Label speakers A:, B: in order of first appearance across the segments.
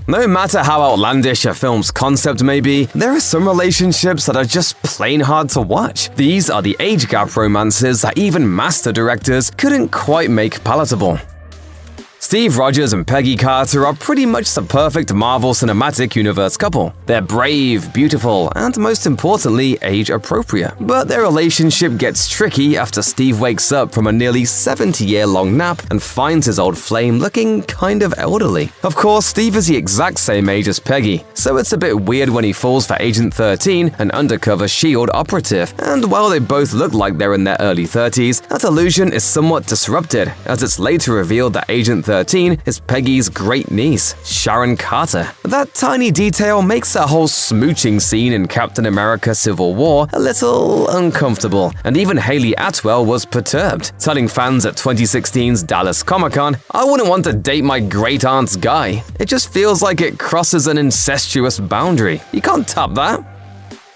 A: No matter how outlandish a film's concept may be, there are some relationships that are just plain hard to watch. These are the age gap romances that even master directors couldn't quite make palatable. Steve Rogers and Peggy Carter are pretty much the perfect Marvel Cinematic Universe couple. They're brave, beautiful, and most importantly, age-appropriate. But their relationship gets tricky after Steve wakes up from a nearly 70-year-long nap and finds his old flame looking kind of elderly. Of course, Steve is the exact same age as Peggy, so it's a bit weird when he falls for Agent 13, an undercover S.H.I.E.L.D. operative. And while they both look like they're in their early 30s, that illusion is somewhat disrupted, as it's later revealed that Agent 13 is Peggy's great-niece, Sharon Carter. That tiny detail makes that whole smooching scene in Captain America Civil War a little uncomfortable, and even Haley Atwell was perturbed, telling fans at 2016's Dallas Comic-Con, "I wouldn't want to date my great-aunt's guy. It just feels like it crosses an incestuous boundary. You can't top that."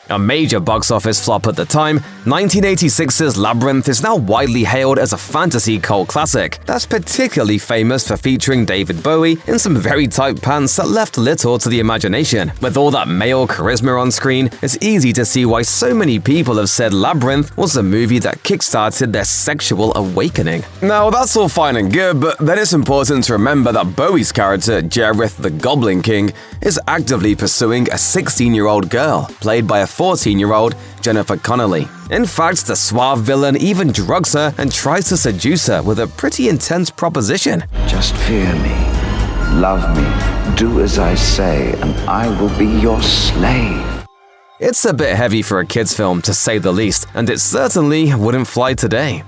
A: A major box office flop at the time, 1986's Labyrinth is now widely hailed as a fantasy cult classic that's particularly famous for featuring David Bowie in some very tight pants that left little to the imagination. With all that male charisma on screen, it's easy to see why so many people have said Labyrinth was the movie that kickstarted their sexual awakening. Now, that's all fine and good, but then it's important to remember that Bowie's character, Jareth the Goblin King, is actively pursuing a 16-year-old girl, played by a 14-year-old Jennifer Connelly. In fact, the suave villain even drugs her and tries to seduce her with a pretty intense proposition.
B: Just fear me, love me, do as I say, and I will be your slave.
A: It's a bit heavy for a kid's film, to say the least, and it certainly wouldn't fly today.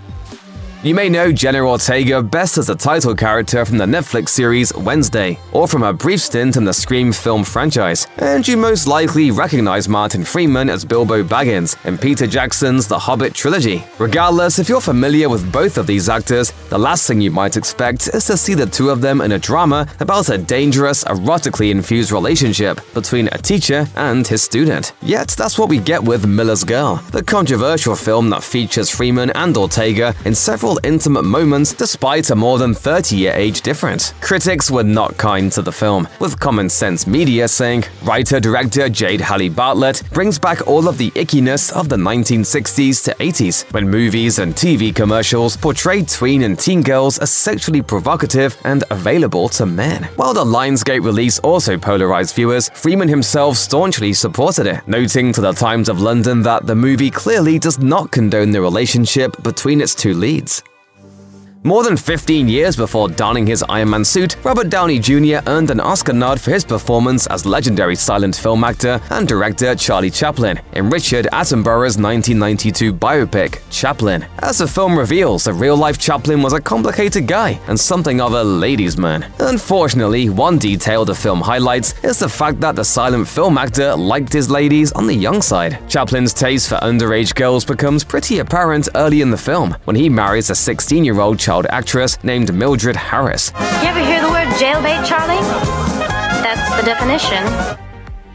A: You may know Jenna Ortega best as the title character from the Netflix series Wednesday, or from her brief stint in the Scream film franchise, and you most likely recognize Martin Freeman as Bilbo Baggins in Peter Jackson's The Hobbit trilogy. Regardless, if you're familiar with both of these actors, the last thing you might expect is to see the two of them in a drama about a dangerous, erotically infused relationship between a teacher and his student. Yet that's what we get with Miller's Girl, the controversial film that features Freeman and Ortega in several intimate moments despite a more than 30-year age difference. Critics were not kind to the film, with Common Sense Media saying, "Writer-director Jade Halle Bartlett brings back all of the ickiness of the 1960s to 80s, when movies and TV commercials portrayed tween and teen girls as sexually provocative and available to men." While the Lionsgate release also polarized viewers, Freeman himself staunchly supported it, noting to the Times of London that the movie clearly does not condone the relationship between its two leads. More than 15 years before donning his Iron Man suit, Robert Downey Jr. earned an Oscar nod for his performance as legendary silent film actor and director Charlie Chaplin in Richard Attenborough's 1992 biopic, Chaplin. As the film reveals, the real-life Chaplin was a complicated guy and something of a ladies' man. Unfortunately, one detail the film highlights is the fact that the silent film actor liked his ladies on the young side. Chaplin's taste for underage girls becomes pretty apparent early in the film, when he marries a 16-year-old child actress named Mildred Harris.
C: You ever hear the word jailbait, Charlie? That's the definition.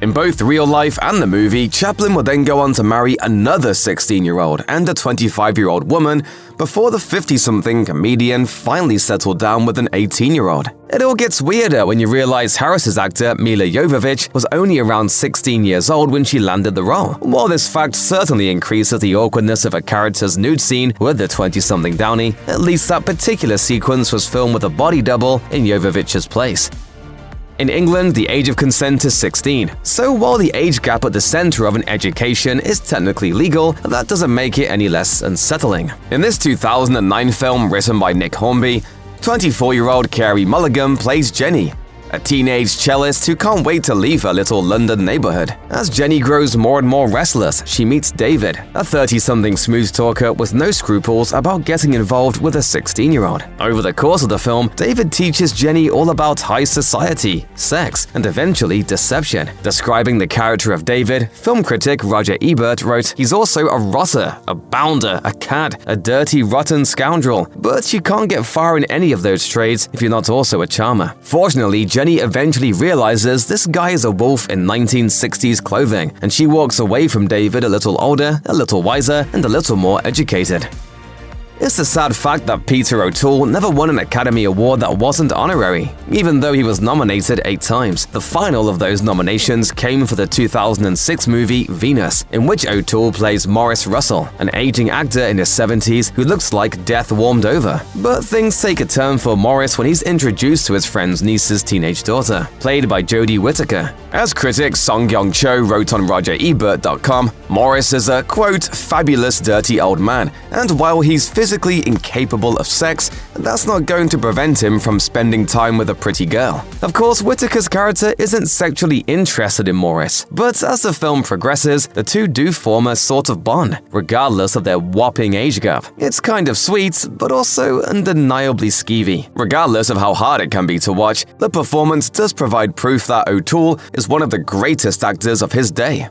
A: In both real life and the movie, Chaplin would then go on to marry another 16-year-old and a 25-year-old woman before the 50-something comedian finally settled down with an 18-year-old. It all gets weirder when you realize Harris's actor, Mila Jovovich, was only around 16 years old when she landed the role. While this fact certainly increases the awkwardness of a character's nude scene with the 20-something Downey, at least that particular sequence was filmed with a body double in Jovovich's place. In England, the age of consent is 16, so while the age gap at the center of an education is technically legal, that doesn't make it any less unsettling. In this 2009 film written by Nick Hornby, 24-year-old Carey Mulligan plays Jenny, a teenage cellist who can't wait to leave her little London neighborhood. As Jenny grows more and more restless, she meets David, a 30-something smooth talker with no scruples about getting involved with a 16-year-old. Over the course of the film, David teaches Jenny all about high society, sex, and eventually deception. Describing the character of David, film critic Roger Ebert wrote, "He's also a rotter, a bounder, a cad, a dirty, rotten scoundrel. But you can't get far in any of those trades if you're not also a charmer." Fortunately, Jenny eventually realizes this guy is a wolf in 1960s clothing, and she walks away from David a little older, a little wiser, and a little more educated. It's the sad fact that Peter O'Toole never won an Academy Award that wasn't honorary, even though he was nominated 8 times. The final of those nominations came for the 2006 movie Venus, in which O'Toole plays Maurice Russell, an aging actor in his 70s who looks like death warmed over. But things take a turn for Maurice when he's introduced to his friend's niece's teenage daughter, played by Jodie Whittaker. As critic Song Yong Cho wrote on RogerEbert.com, Maurice is a, quote, fabulous dirty old man, and while he's physically incapable of sex, that's not going to prevent him from spending time with a pretty girl. Of course, Whittaker's character isn't sexually interested in Maurice, but as the film progresses, the two do form a sort of bond, regardless of their whopping age gap. It's kind of sweet, but also undeniably skeevy. Regardless of how hard it can be to watch, the performance does provide proof that O'Toole is one of the greatest actors of his day.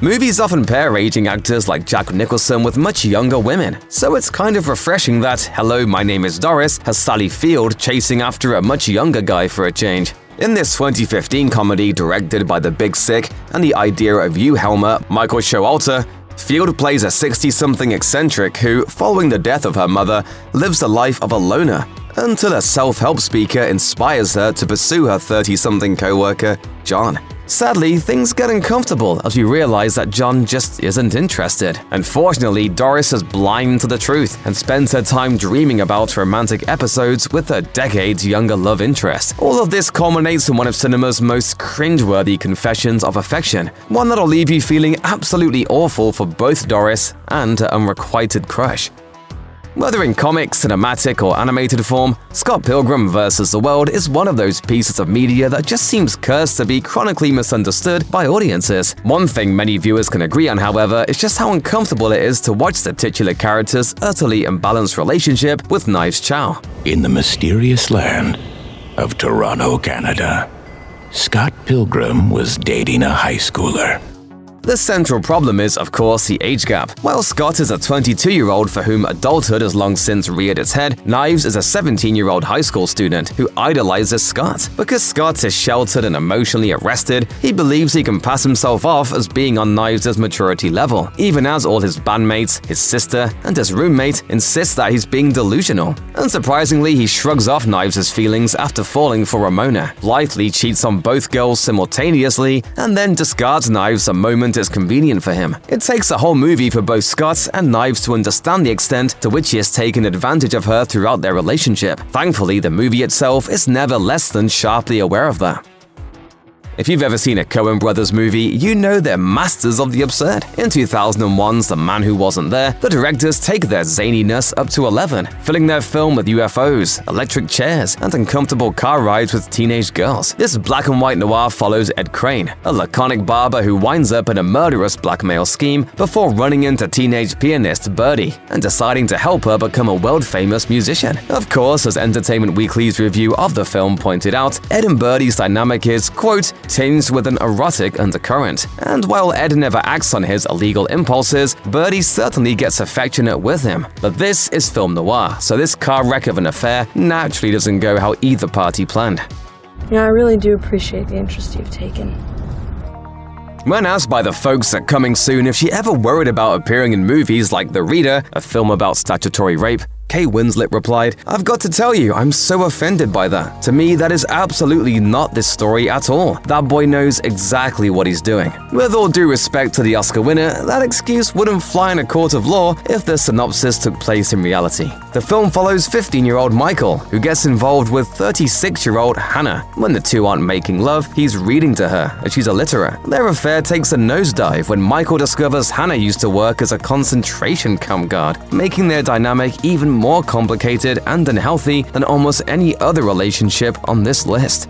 A: Movies often pair aging actors like Jack Nicholson with much younger women, so it's kind of refreshing that Hello, My Name is Doris has Sally Field chasing after a much younger guy for a change. In this 2015 comedy directed by The Big Sick and the idea of Hugh Helmer, Michael Showalter, Field plays a 60-something eccentric who, following the death of her mother, lives the life of a loner until a self-help speaker inspires her to pursue her 30-something co-worker, John. Sadly, things get uncomfortable as we realize that John just isn't interested. Unfortunately, Doris is blind to the truth and spends her time dreaming about romantic episodes with her decades younger love interest. All of this culminates in one of cinema's most cringeworthy confessions of affection, one that'll leave you feeling absolutely awful for both Doris and her unrequited crush. Whether in comic, cinematic, or animated form, Scott Pilgrim vs. the World is one of those pieces of media that just seems cursed to be chronically misunderstood by audiences. One thing many viewers can agree on, however, is just how uncomfortable it is to watch the titular character's utterly imbalanced relationship with Knives Chow.
D: In the mysterious land of Toronto, Canada, Scott Pilgrim was dating a high schooler.
A: The central problem is, of course, the age gap. While Scott is a 22-year-old for whom adulthood has long since reared its head, Knives is a 17-year-old high school student who idolizes Scott. Because Scott is sheltered and emotionally arrested, he believes he can pass himself off as being on Knives' maturity level, even as all his bandmates, his sister, and his roommate insist that he's being delusional. Unsurprisingly, he shrugs off Knives' feelings after falling for Ramona, blithely cheats on both girls simultaneously, and then discards Knives a moment is convenient for him. It takes a whole movie for both Scott and Knives to understand the extent to which he has taken advantage of her throughout their relationship. Thankfully, the movie itself is never less than sharply aware of that. If you've ever seen a Coen Brothers movie, you know they're masters of the absurd. In 2001's The Man Who Wasn't There, the directors take their zaniness up to 11, filling their film with UFOs, electric chairs, and uncomfortable car rides with teenage girls. This black and white noir follows Ed Crane, a laconic barber who winds up in a murderous blackmail scheme before running into teenage pianist Birdie and deciding to help her become a world-famous musician. Of course, as Entertainment Weekly's review of the film pointed out, Ed and Birdie's dynamic is, quote, tinged with an erotic undercurrent. And while Ed never acts on his illegal impulses, Birdie certainly gets affectionate with him. But this is film noir, so this car wreck of an affair naturally doesn't go how either party planned.
E: You know, I really do appreciate the interest you've taken.
A: When asked by the folks at Coming Soon if she ever worried about appearing in movies like The Reader, a film about statutory rape, Kate Winslet replied, "I've got to tell you, I'm so offended by that. To me, that is absolutely not this story at all. That boy knows exactly what he's doing." With all due respect to the Oscar winner, that excuse wouldn't fly in a court of law if the synopsis took place in reality. The film follows 15-year-old Michael, who gets involved with 36-year-old Hannah. When the two aren't making love, he's reading to her, as she's illiterate. Their affair takes a nosedive when Michael discovers Hannah used to work as a concentration camp guard, making their dynamic even more complicated and unhealthy than almost any other relationship on this list.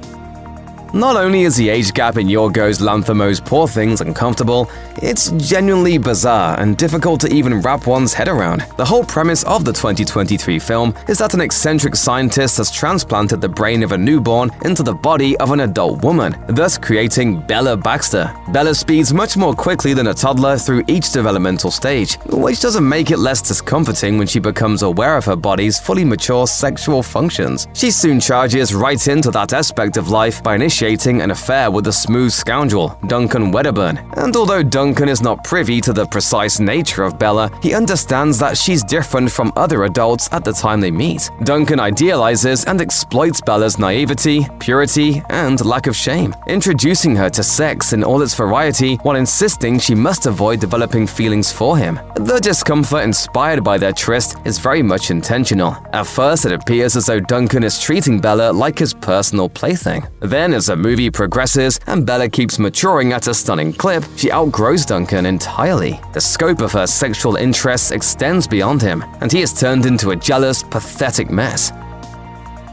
A: Not only is the age gap in Yorgos Lanthimos' Poor Things uncomfortable, it's genuinely bizarre and difficult to even wrap one's head around. The whole premise of the 2023 film is that an eccentric scientist has transplanted the brain of a newborn into the body of an adult woman, thus creating Bella Baxter. Bella speeds much more quickly than a toddler through each developmental stage, which doesn't make it less discomforting when she becomes aware of her body's fully mature sexual functions. She soon charges right into that aspect of life by initiating initiating an affair with the smooth scoundrel, Duncan Wedderburn. And although Duncan is not privy to the precise nature of Bella, he understands that she's different from other adults at the time they meet. Duncan idealizes and exploits Bella's naivety, purity, and lack of shame, introducing her to sex in all its variety while insisting she must avoid developing feelings for him. The discomfort inspired by their tryst is very much intentional. At first, it appears as though Duncan is treating Bella like his personal plaything. Then, as the movie progresses and Bella keeps maturing at a stunning clip, she outgrows Duncan entirely. The scope of her sexual interests extends beyond him, and he is turned into a jealous, pathetic mess.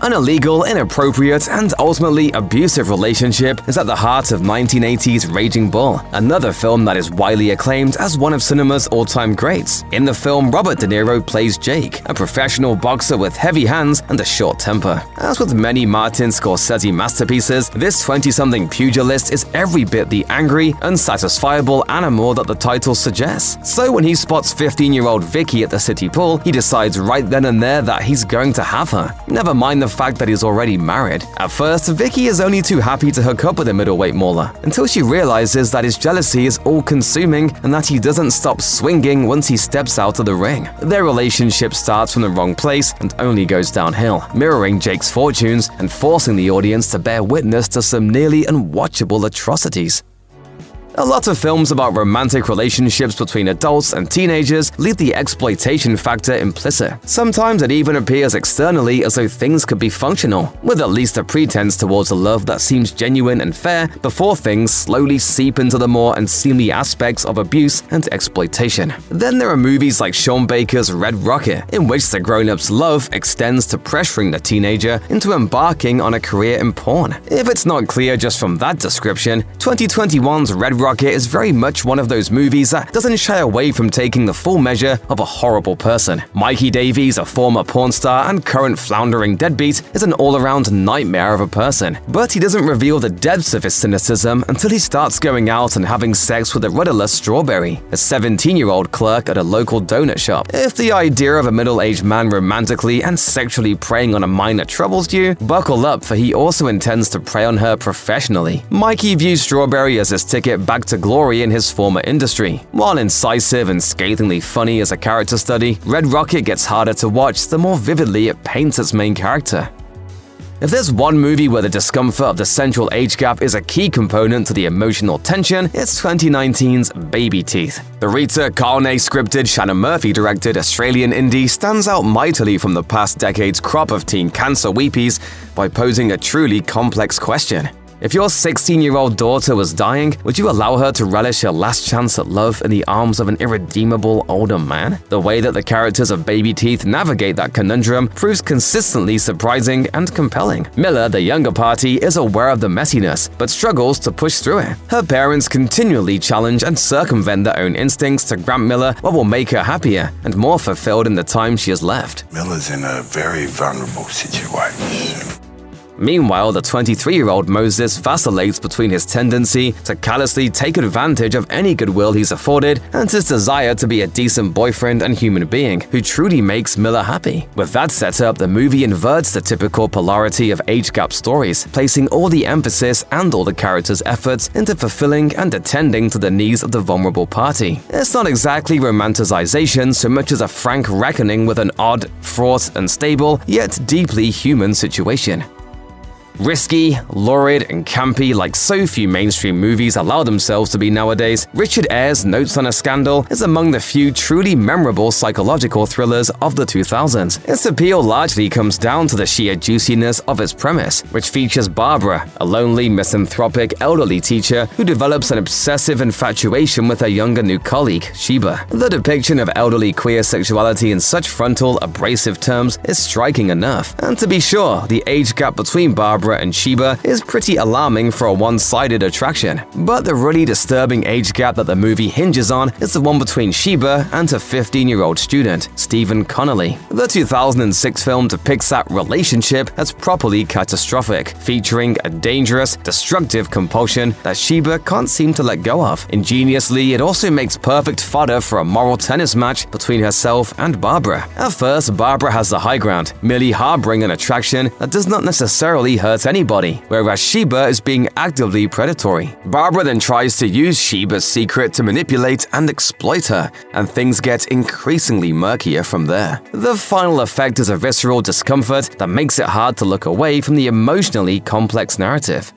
A: An illegal, inappropriate, and ultimately abusive relationship is at the heart of 1980's Raging Bull, another film that is widely acclaimed as one of cinema's all-time greats. In the film, Robert De Niro plays Jake, a professional boxer with heavy hands and a short temper. As with many Martin Scorsese masterpieces, this 20-something pugilist is every bit the angry, unsatisfiable animal that the title suggests. So when he spots 15-year-old Vicky at the city pool, he decides right then and there that he's going to have her. Never mind the fact that he's already married. At first, Vicky is only too happy to hook up with a middleweight mauler, until she realizes that his jealousy is all-consuming and that he doesn't stop swinging once he steps out of the ring. Their relationship starts from the wrong place and only goes downhill, mirroring Jake's fortunes and forcing the audience to bear witness to some nearly unwatchable atrocities. A lot of films about romantic relationships between adults and teenagers leave the exploitation factor implicit. Sometimes it even appears externally as though things could be functional, with at least a pretense towards a love that seems genuine and fair before things slowly seep into the more unseemly aspects of abuse and exploitation. Then there are movies like Sean Baker's Red Rocket, in which the grown-up's love extends to pressuring the teenager into embarking on a career in porn. If it's not clear just from that description, 2021's Red Rocket is very much one of those movies that doesn't shy away from taking the full measure of a horrible person. Mikey Davies, a former porn star and current floundering deadbeat, is an all-around nightmare of a person. But he doesn't reveal the depths of his cynicism until he starts going out and having sex with a rudderless Strawberry, a 17-year-old clerk at a local donut shop. If the idea of a middle-aged man romantically and sexually preying on a minor troubles you, buckle up, for he also intends to prey on her professionally. Mikey views Strawberry as his ticket back to glory in his former industry. While incisive and scathingly funny as a character study, Red Rocket gets harder to watch the more vividly it paints its main character. If there's one movie where the discomfort of the central age gap is a key component to the emotional tension, it's 2019's Babyteeth. The Rita Carney-scripted, Shannon Murphy-directed Australian indie stands out mightily from the past decade's crop of teen cancer weepies by posing a truly complex question. If your 16-year-old daughter was dying, would you allow her to relish her last chance at love in the arms of an irredeemable older man? The way that the characters of Babyteeth navigate that conundrum proves consistently surprising and compelling. Miller, the younger party, is aware of the messiness, but struggles to push through it. Her parents continually challenge and circumvent their own instincts to grant Miller what will make her happier and more fulfilled in the time she has left.
F: Miller's in a very vulnerable situation.
A: Meanwhile, the 23-year-old Moses vacillates between his tendency to callously take advantage of any goodwill he's afforded and his desire to be a decent boyfriend and human being who truly makes Miller happy. With that setup, the movie inverts the typical polarity of age gap stories, placing all the emphasis and all the characters' efforts into fulfilling and attending to the needs of the vulnerable party. It's not exactly romanticization so much as a frank reckoning with an odd, fraught, unstable, yet deeply human situation. Risky, lurid, and campy like so few mainstream movies allow themselves to be nowadays, Richard Eyre's Notes on a Scandal is among the few truly memorable psychological thrillers of the 2000s. Its appeal largely comes down to the sheer juiciness of its premise, which features Barbara, a lonely, misanthropic, elderly teacher who develops an obsessive infatuation with her younger new colleague, Sheba. The depiction of elderly queer sexuality in such frontal, abrasive terms is striking enough. And to be sure, the age gap between Barbara and Sheba is pretty alarming for a one-sided attraction. But the really disturbing age gap that the movie hinges on is the one between Sheba and her 15-year-old student, Stephen Connolly. The 2006 film depicts that relationship as properly catastrophic, featuring a dangerous, destructive compulsion that Sheba can't seem to let go of. Ingeniously, it also makes perfect fodder for a moral tennis match between herself and Barbara. At first, Barbara has the high ground, merely harboring an attraction that does not necessarily hurt hurt anybody, whereas Sheba is being actively predatory. Barbara then tries to use Sheba's secret to manipulate and exploit her, and things get increasingly murkier from there. The final effect is a visceral discomfort that makes it hard to look away from the emotionally complex narrative.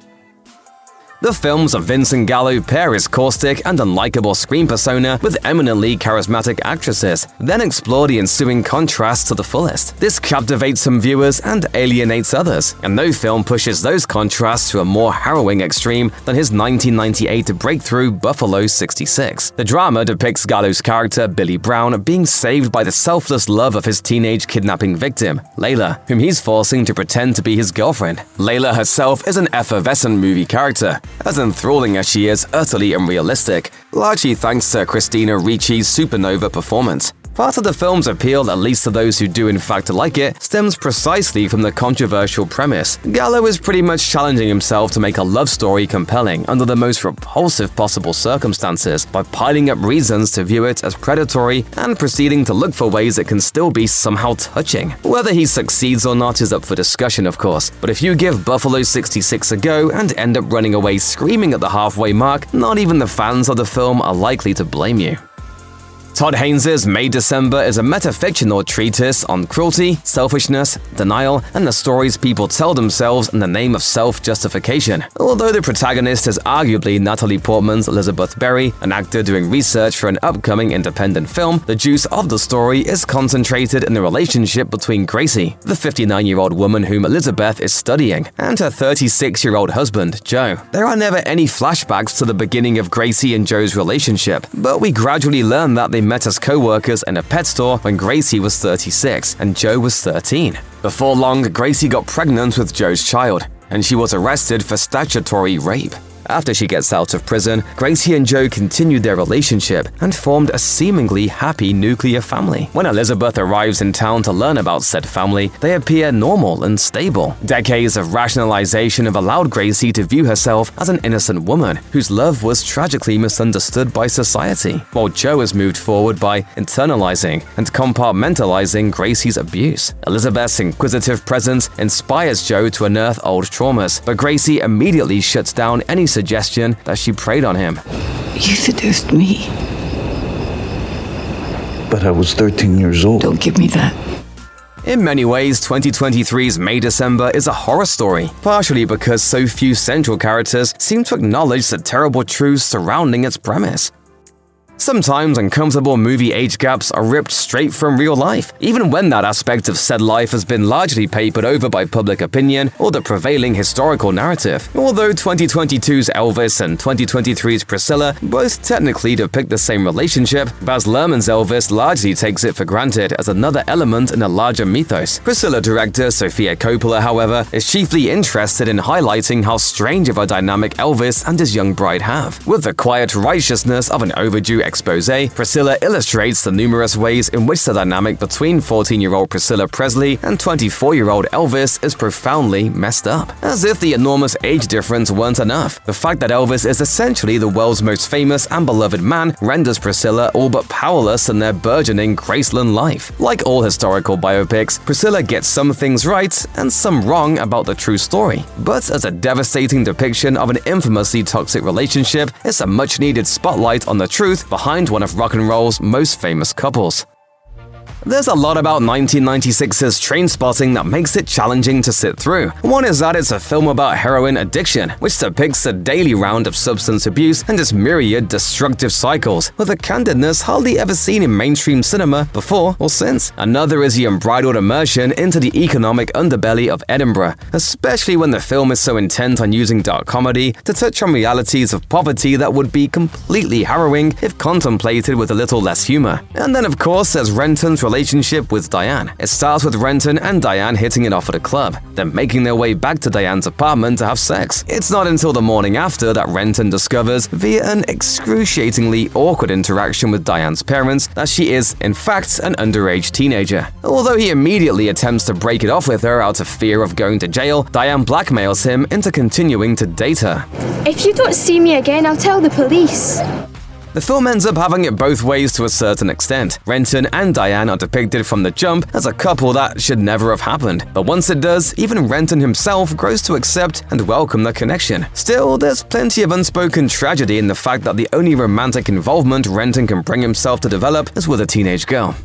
A: The films of Vincent Gallo pair his caustic and unlikable screen persona with eminently charismatic actresses, then explore the ensuing contrasts to the fullest. This captivates some viewers and alienates others, and no film pushes those contrasts to a more harrowing extreme than his 1998 breakthrough Buffalo 66. The drama depicts Gallo's character Billy Brown being saved by the selfless love of his teenage kidnapping victim, Layla, whom he's forcing to pretend to be his girlfriend. Layla herself is an effervescent movie character, as enthralling as she is utterly unrealistic, largely thanks to Christina Ricci's supernova performance. Part of the film's appeal, at least to those who do in fact like it, stems precisely from the controversial premise. Gallo is pretty much challenging himself to make a love story compelling under the most repulsive possible circumstances by piling up reasons to view it as predatory and proceeding to look for ways it can still be somehow touching. Whether he succeeds or not is up for discussion, of course, but if you give Buffalo 66 a go and end up running away screaming at the halfway mark, not even the fans of the film are likely to blame you. Todd Haynes' May December is a metafictional treatise on cruelty, selfishness, denial, and the stories people tell themselves in the name of self-justification. Although the protagonist is arguably Natalie Portman's Elizabeth Berry, an actor doing research for an upcoming independent film, the juice of the story is concentrated in the relationship between Gracie, the 59-year-old woman whom Elizabeth is studying, and her 36-year-old husband, Joe. There are never any flashbacks to the beginning of Gracie and Joe's relationship, but we gradually learn that they met as co-workers in a pet store when Gracie was 36 and Joe was 13. Before long, Gracie got pregnant with Joe's child, and she was arrested for statutory rape. After she gets out of prison, Gracie and Joe continued their relationship and formed a seemingly happy nuclear family. When Elizabeth arrives in town to learn about said family, they appear normal and stable. Decades of rationalization have allowed Gracie to view herself as an innocent woman whose love was tragically misunderstood by society, while Joe has moved forward by internalizing and compartmentalizing Gracie's abuse. Elizabeth's inquisitive presence inspires Joe to unearth old traumas, but Gracie immediately shuts down any suggestion that she preyed on him.
G: You seduced me.
B: But I was 13 years old.
G: Don't give me that.
A: In many ways, 2023's May December is a horror story, partially because so few central characters seem to acknowledge the terrible truths surrounding its premise. Sometimes uncomfortable movie age gaps are ripped straight from real life, even when that aspect of said life has been largely papered over by public opinion or the prevailing historical narrative. Although 2022's Elvis and 2023's Priscilla both technically depict the same relationship, Baz Luhrmann's Elvis largely takes it for granted as another element in a larger mythos. Priscilla director Sofia Coppola, however, is chiefly interested in highlighting how strange of a dynamic Elvis and his young bride have. With the quiet righteousness of an overdue expose, Priscilla illustrates the numerous ways in which the dynamic between 14-year-old Priscilla Presley and 24-year-old Elvis is profoundly messed up. As if the enormous age difference weren't enough, the fact that Elvis is essentially the world's most famous and beloved man renders Priscilla all but powerless in their burgeoning Graceland life. Like all historical biopics, Priscilla gets some things right and some wrong about the true story, but as a devastating depiction of an infamously toxic relationship, it's a much-needed spotlight on the truth behind one of rock and roll's most famous couples. There's a lot about 1996's Trainspotting that makes it challenging to sit through. One is that it's a film about heroin addiction, which depicts a daily round of substance abuse and its myriad destructive cycles, with a candidness hardly ever seen in mainstream cinema before or since. Another is the unbridled immersion into the economic underbelly of Edinburgh, especially when the film is so intent on using dark comedy to touch on realities of poverty that would be completely harrowing if contemplated with a little less humor. And then, of course, there's Renton's relationship with Diane. It starts with Renton and Diane hitting it off at a club, then making their way back to Diane's apartment to have sex. It's not until the morning after that Renton discovers, via an excruciatingly awkward interaction with Diane's parents, that she is, in fact, an underage teenager. Although he immediately attempts to break it off with her out of fear of going to jail, Diane blackmails him into continuing to date her.
E: If you don't see me again, I'll tell the police.
A: The film ends up having it both ways to a certain extent. Renton and Diane are depicted from the jump as a couple that should never have happened. But once it does, even Renton himself grows to accept and welcome the connection. Still, there's plenty of unspoken tragedy in the fact that the only romantic involvement Renton can bring himself to develop is with a teenage girl.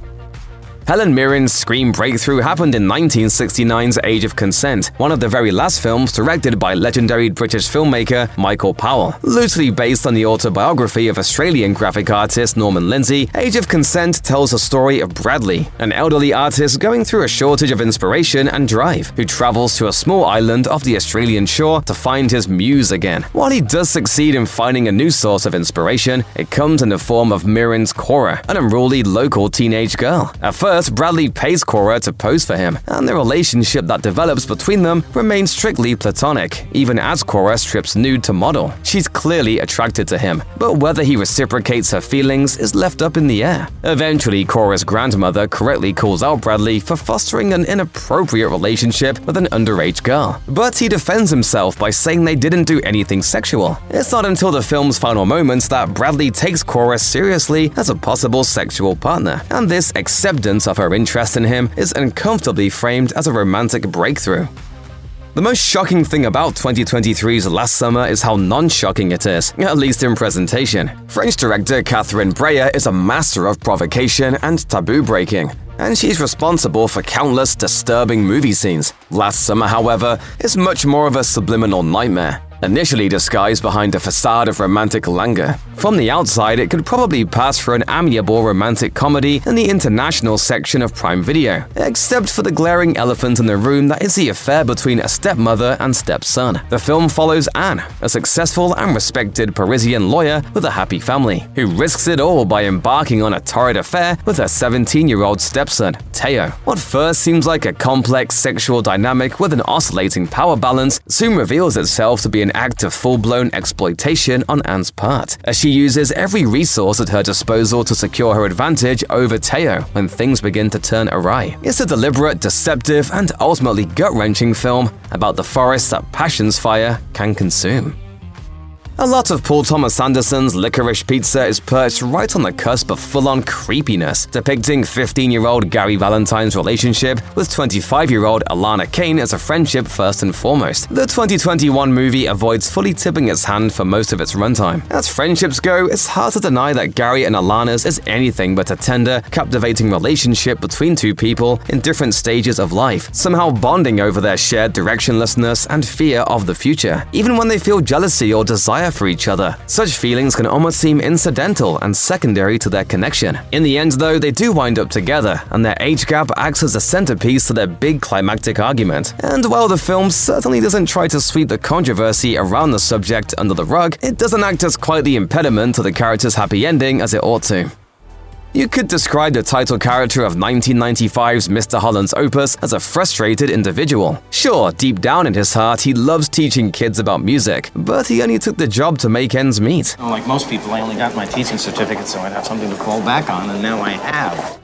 A: Helen Mirren's screen breakthrough happened in 1969's Age of Consent, one of the very last films directed by legendary British filmmaker Michael Powell. Loosely based on the autobiography of Australian graphic artist Norman Lindsay, Age of Consent tells the story of Bradley, an elderly artist going through a shortage of inspiration and drive, who travels to a small island off the Australian shore to find his muse again. While he does succeed in finding a new source of inspiration, it comes in the form of Mirren's Cora, an unruly local teenage girl. At first, Bradley pays Cora to pose for him, and the relationship that develops between them remains strictly platonic, even as Cora strips nude to model. She's clearly attracted to him, but whether he reciprocates her feelings is left up in the air. Eventually, Cora's grandmother correctly calls out Bradley for fostering an inappropriate relationship with an underage girl, but he defends himself by saying they didn't do anything sexual. It's not until the film's final moments that Bradley takes Cora seriously as a possible sexual partner, and this acceptance of her interest in him is uncomfortably framed as a romantic breakthrough. The most shocking thing about 2023's Last Summer is how non-shocking it is, at least in presentation. French director Catherine Breillat is a master of provocation and taboo breaking, and she's responsible for countless disturbing movie scenes. Last Summer, however, is much more of a subliminal nightmare, initially disguised behind a facade of romantic languor. From the outside, it could probably pass for an amiable romantic comedy in the international section of Prime Video, except for the glaring elephant in the room that is the affair between a stepmother and stepson. The film follows Anne, a successful and respected Parisian lawyer with a happy family, who risks it all by embarking on a torrid affair with her 17-year-old stepson, Theo. What first seems like a complex sexual dynamic with an oscillating power balance soon reveals itself to be an act of full-blown exploitation on Anne's part, as she uses every resource at her disposal to secure her advantage over Theo when things begin to turn awry. It's a deliberate, deceptive, and ultimately gut-wrenching film about the forest that passion's fire can consume. A lot of Paul Thomas Anderson's Licorice Pizza is perched right on the cusp of full-on creepiness, depicting 15-year-old Gary Valentine's relationship with 25-year-old Alana Kane as a friendship first and foremost. The 2021 movie avoids fully tipping its hand for most of its runtime. As friendships go, it's hard to deny that Gary and Alana's is anything but a tender, captivating relationship between two people in different stages of life, somehow bonding over their shared directionlessness and fear of the future, even when they feel jealousy or desire for each other. Such feelings can almost seem incidental and secondary to their connection. In the end, though, they do wind up together, and their age gap acts as a centerpiece to their big climactic argument. And while the film certainly doesn't try to sweep the controversy around the subject under the rug, it doesn't act as quite the impediment to the character's happy ending as it ought to. You could describe the title character of 1995's Mr. Holland's Opus as a frustrated individual. Sure, deep down in his heart, he loves teaching kids about music, but he only took the job to make ends meet.
H: Well, like most people, I only got my teaching certificate so I'd have something to fall back on, and now I have.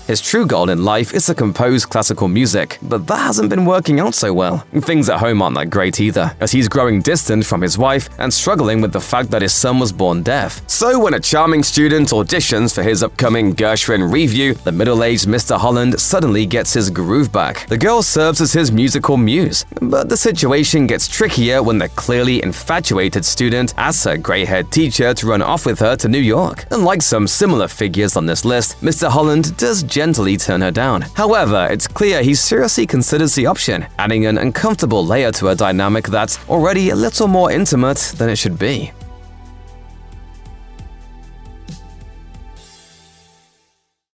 A: His true goal in life is to compose classical music, but that hasn't been working out so well. Things at home aren't that great either, as he's growing distant from his wife and struggling with the fact that his son was born deaf. So when a charming student auditions for his upcoming Gershwin review, the middle-aged Mr. Holland suddenly gets his groove back. The girl serves as his musical muse, but the situation gets trickier when the clearly infatuated student asks her gray-haired teacher to run off with her to New York. Unlike some similar figures on this list, Mr. Holland does gently turn her down. However, it's clear he seriously considers the option, adding an uncomfortable layer to a dynamic that's already a little more intimate than it should be.